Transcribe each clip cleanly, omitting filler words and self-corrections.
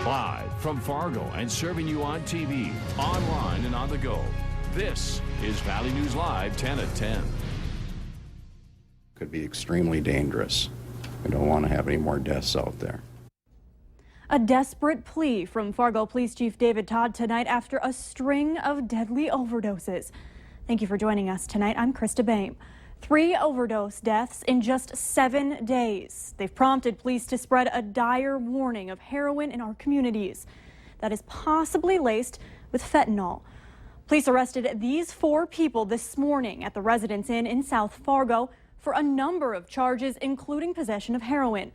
Live from Fargo and serving you on TV, online, and on the go. This is Valley News Live 10 at 10. Could be extremely dangerous. We don't want to have any more deaths out there. A desperate plea from Fargo Police Chief David Todd tonight after a string of deadly overdoses. Thank you for joining us tonight. I'm Krista Boehm. 3 overdose deaths in just 7 days. They've prompted police to spread a dire warning of heroin in our communities that is possibly laced with fentanyl. Police arrested these 4 people this morning at the Residence Inn in South Fargo for a number of charges, including possession of heroin.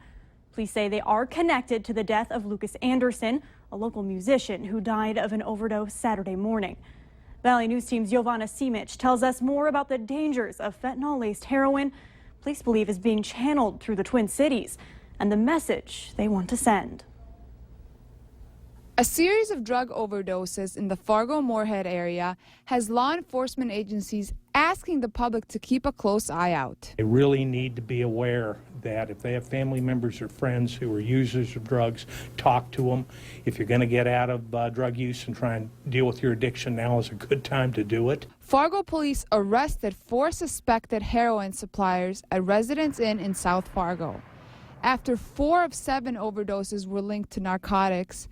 Police say they are connected to the death of Lucas Anderson, a local musician who died of an overdose Saturday morning. Valley News Team's Giovanna Simic tells us more about the dangers of fentanyl-laced heroin police believe is being channeled through the Twin Cities and the message they want to send. A series of drug overdoses in the Fargo-Moorhead area has law enforcement agencies asking the public to keep a close eye out. They really need to be aware that if they have family members or friends who are users of drugs, talk to them. If you're going to get out of drug use and try and deal with your addiction, now is a good time to do it. Fargo Police arrested 4 suspected heroin suppliers at Residence Inn in South Fargo. After 4 of 7 overdoses were linked to narcotics,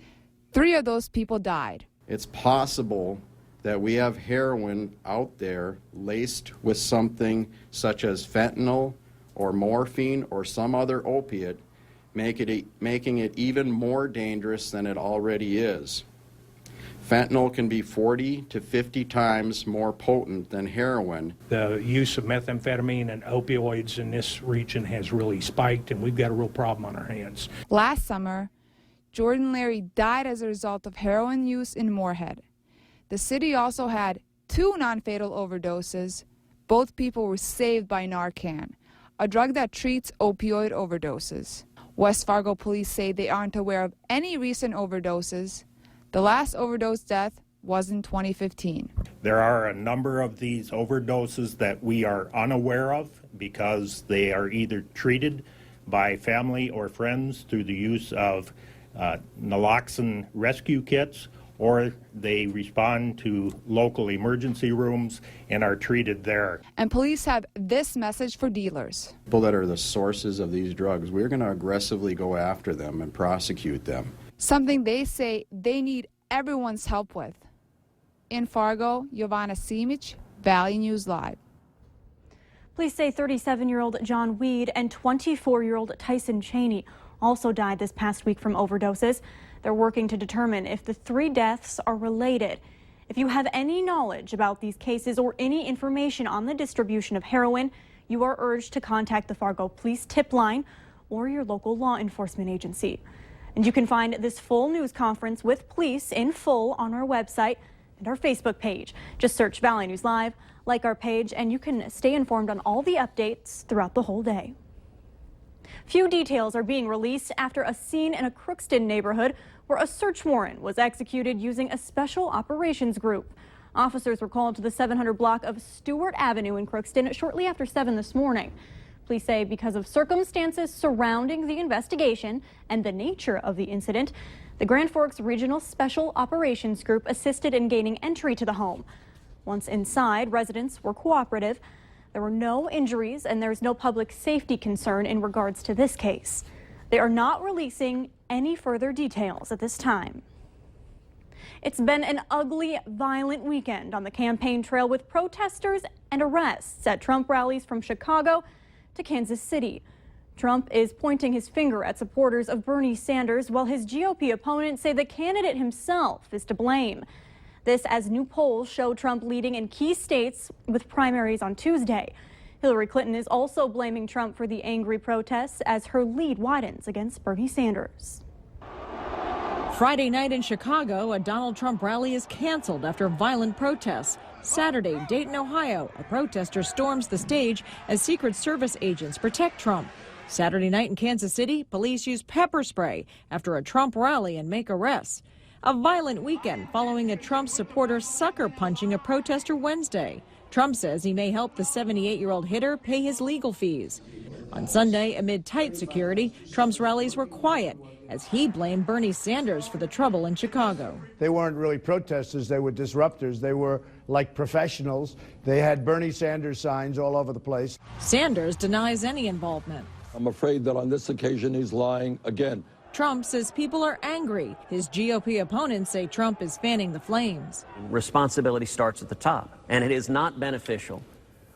3 of those people died. It's possible that we have heroin out there laced with something such as fentanyl or morphine or some other opiate, making it even more dangerous than it already is. Fentanyl can be 40 to 50 times more potent than heroin. The use of methamphetamine and opioids in this region has really spiked, and we've got a real problem on our hands. Last summer, Jordan Larry died as a result of heroin use in Moorhead. The city also had 2 non-fatal overdoses. Both people were saved by Narcan, a drug that treats opioid overdoses. West Fargo police say they aren't aware of any recent overdoses. The last overdose death was in 2015. There are a number of these overdoses that we are unaware of because they are either treated by family or friends through the use of naloxone rescue kits, or they respond to local emergency rooms and are treated there. And police have this message for dealers. People that are the sources of these drugs, we're going to aggressively go after them and prosecute them. Something they say they need everyone's help with. In Fargo, Giovanna Simic, Valley News Live. Police say 37-year-old John Weed and 24-year-old Tyson Cheney also died this past week from overdoses. They're working to determine if the 3 deaths are related. If you have any knowledge about these cases or any information on the distribution of heroin, you are urged to contact the Fargo Police tip line or your local law enforcement agency. And you can find this full news conference with police in full on our website and our Facebook page. Just search Valley News Live, like our page, and you can stay informed on all the updates throughout the whole day. Few details are being released after a scene in a Crookston neighborhood where a search warrant was executed using a special operations group. Officers were called to the 700 block of Stewart Avenue in Crookston shortly after 7 this morning. Police say because of circumstances surrounding the investigation and the nature of the incident, the Grand Forks Regional Special Operations Group assisted in gaining entry to the home. Once inside, residents were cooperative. There were no injuries and there's no public safety concern in regards to this case. They are not releasing any further details at this time. It's been an ugly, violent weekend on the campaign trail with protesters and arrests at Trump rallies from Chicago to Kansas City. Trump is pointing his finger at supporters of Bernie Sanders, while his GOP opponents say the candidate himself is to blame. This as new polls show Trump leading in key states with primaries on Tuesday. Hillary Clinton is also blaming Trump for the angry protests as her lead widens against Bernie Sanders. Friday night in Chicago, a Donald Trump rally is canceled after violent protests. Saturday, Dayton, Ohio, a protester storms the stage as Secret Service agents protect Trump. Saturday night in Kansas City, police use pepper spray after a Trump rally and make arrests. A violent weekend following a Trump supporter sucker punching a protester Wednesday. Trump says he may help the 78-year-old hitter pay his legal fees. On Sunday, amid tight security, Trump's rallies were quiet as he blamed Bernie Sanders for the trouble in Chicago. They weren't really protesters, they were disruptors. They were like professionals. They had Bernie Sanders signs all over the place. Sanders denies any involvement. I'm afraid that on this occasion he's lying again. Trump says people are angry. His GOP opponents say Trump is fanning the flames. Responsibility starts at the top, and it is not beneficial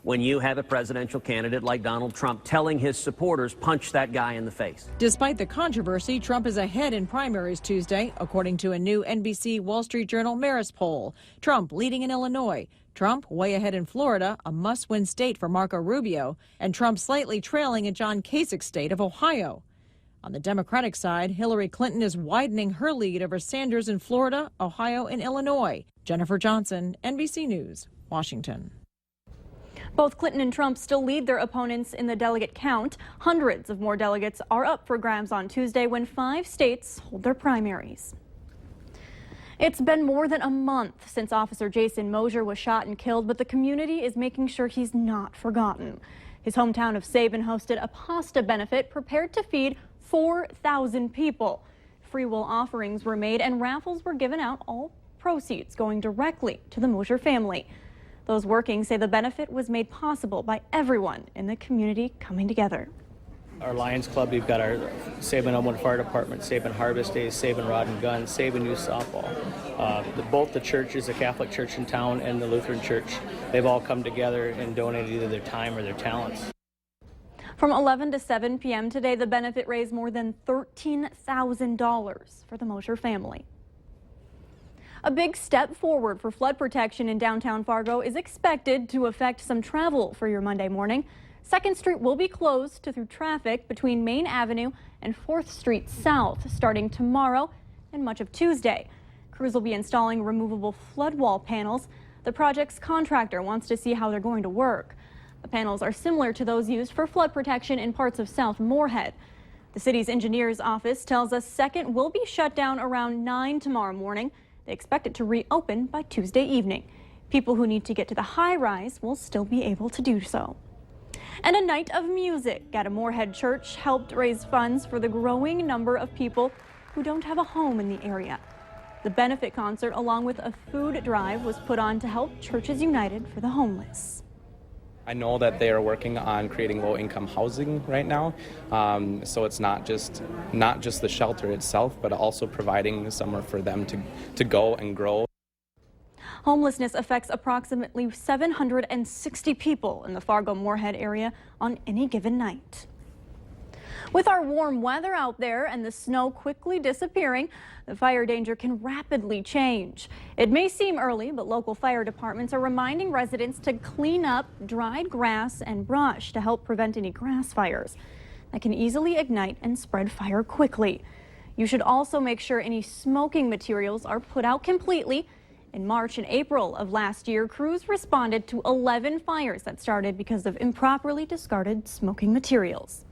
when you have a presidential candidate like Donald Trump telling his supporters, punch that guy in the face. Despite the controversy, Trump is ahead in primaries Tuesday, according to a new NBC Wall Street Journal Marist poll. Trump leading in Illinois. Trump way ahead in Florida, a must-win state for Marco Rubio, and Trump slightly trailing in John Kasich's state of Ohio. On the Democratic side, Hillary Clinton is widening her lead over Sanders in Florida, Ohio, and Illinois. Jennifer Johnson, NBC News, Washington. Both Clinton and Trump still lead their opponents in the delegate count. Hundreds of more delegates are up for grabs on Tuesday when 5 states hold their primaries. It's been more than a month since Officer Jason Mosier was shot and killed, but the community is making sure he's not forgotten. His hometown of Savin hosted a pasta benefit prepared to feed 4,000 people. Free will offerings were made and raffles were given out, all proceeds going directly to the Mosier family. Those working say the benefit was made possible by everyone in the community coming together. Our Lions Club, we've got our Savin Elmwood Fire Department, Savin Harvest Days, Savin Rod and Gun, Savin Youth Softball. Both the churches, the Catholic Church in town and the Lutheran Church, they've all come together and donated either their time or their talents. From 11 to 7 p.m. today, the benefit raised more than $13,000 for the Mosier family. A big step forward for flood protection in downtown Fargo is expected to affect some travel for your Monday morning. 2nd Street will be closed to through traffic between Main Avenue and 4th Street South starting tomorrow and much of Tuesday. Crews will be installing removable flood wall panels. The project's contractor wants to see how they're going to work. The panels are similar to those used for flood protection in parts of South Moorhead. The city's engineer's office tells us 2nd will be shut down around 9 tomorrow morning. They expect it to reopen by Tuesday evening. People who need to get to the high-rise will still be able to do so. And a night of music at a Moorhead church helped raise funds for the growing number of people who don't have a home in the area. The benefit concert, along with a food drive, was put on to help Churches United for the Homeless. I know that they are working on creating low-income housing right now, so it's not just the shelter itself, but also providing somewhere for them to go and grow. Homelessness affects approximately 760 people in the Fargo-Moorhead area on any given night. With our warm weather out there and the snow quickly disappearing, the fire danger can rapidly change. It may seem early, but local fire departments are reminding residents to clean up dried grass and brush to help prevent any grass fires that can easily ignite and spread fire quickly. You should also make sure any smoking materials are put out completely. In March and April of last year, crews responded to 11 fires that started because of improperly discarded smoking materials.